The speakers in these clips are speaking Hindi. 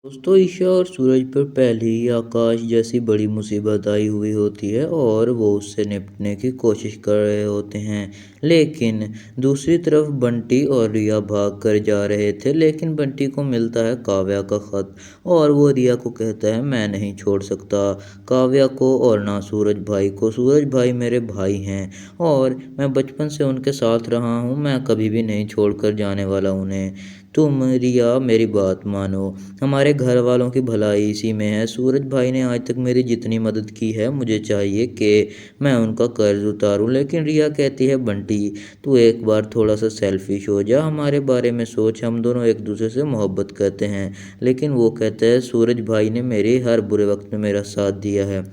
दोस्तों ईशा और सूरज पर पहले ही आकाश जैसी बड़ी मुसीबत आई हुई होती है और वो उससे निपटने की कोशिश कर रहे होते हैं। लेकिन दूसरी तरफ बंटी और रिया भाग कर जा रहे थे, लेकिन बंटी को मिलता है काव्या का खत और वो रिया को कहता है मैं नहीं छोड़ सकता काव्या को और ना सूरज भाई को। सूरज भाई मेरे भाई हैं और मैं बचपन से उनके साथ रहा हूँ, मैं कभी भी नहीं छोड़कर जाने वाला उन्हें। तुम रिया मेरी बात मानो, हमारे घर वालों की भलाई इसी में है। सूरज भाई ने आज तक मेरी जितनी मदद की है मुझे चाहिए कि मैं उनका कर्ज उतारूं। लेकिन रिया कहती है बंटी तू एक बार थोड़ा सा सेल्फिश हो जा, हमारे बारे में सोच, हम दोनों एक दूसरे से मोहब्बत करते हैं। लेकिन वो कहता है सूरज भाई ने मेरे हर बुरे वक्त में मेरा साथ दिया है,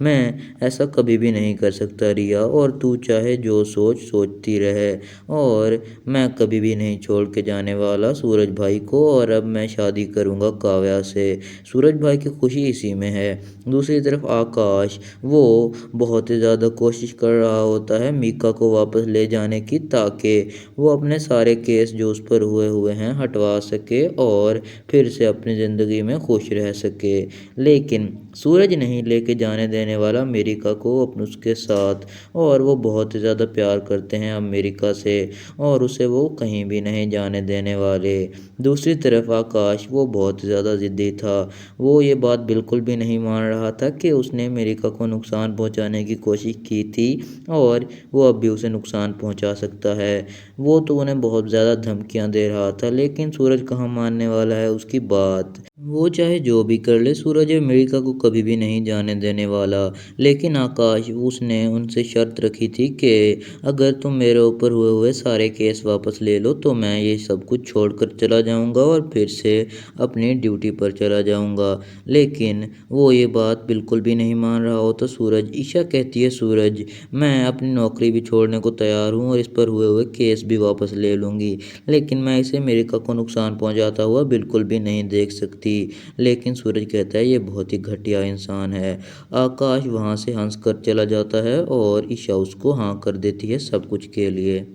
मैं ऐसा कभी भी नहीं कर सकता रिया, और तू चाहे जो सोच सोचती रहे और मैं कभी भी नहीं छोड़ के जाने वाला सूरज भाई को, और अब मैं शादी करूंगा काव्या से। सूरज भाई की खुशी इसी में है। दूसरी तरफ आकाश वो बहुत ही ज़्यादा कोशिश कर रहा होता है मीका को वापस ले जाने की, ताकि वो अपने सारे केस जो उस पर हुए हुए हैं हटवा सके और फिर से अपनी ज़िंदगी में खुश रह सके। लेकिन सूरज नहीं लेके जाने देने वाला अमेरिका को अपन उसके साथ, और वो बहुत ही ज़्यादा प्यार करते हैं अमेरिका से और उसे वो कहीं भी नहीं जाने देने वाले। दूसरी तरफ आकाश वो बहुत ज़्यादा ज़िद्दी था, वो ये बात बिल्कुल भी नहीं मान रहा था कि उसने अमेरिका को नुकसान पहुंचाने की कोशिश की थी और वो अब भी उसे नुकसान पहुंचा सकता है। वो तो उन्हें बहुत ज़्यादा धमकियां दे रहा था, लेकिन सूरज कहाँ मानने वाला है उसकी बात। वो चाहे जो भी कर ले, सूरज अमेरिका को कभी भी नहीं जाने देने वाला। लेकिन आकाश उसने उनसे शर्त रखी थी कि अगर तुम मेरे ऊपर हुए हुए सारे केस वापस ले लो तो मैं ये सब कुछ छोड़कर चला जाऊंगा और फिर से अपनी ड्यूटी पर चला जाऊंगा। लेकिन वो ये बात बिल्कुल भी नहीं मान रहा होता सूरज। ईशा कहती है सूरज मैं अपनी नौकरी भी छोड़ने को तैयार हूँ और इस पर हुए हुए केस भी वापस ले लूँगी, लेकिन मैं इसे अमेरिका को नुकसान पहुँचाता हुआ बिल्कुल भी नहीं देख सकती। लेकिन सूरज कहता है ये बहुत ही घटिया इंसान है। आकाश वहाँ से हंस कर चला जाता है और ईशा उसको हाँ कर देती है सब कुछ के लिए।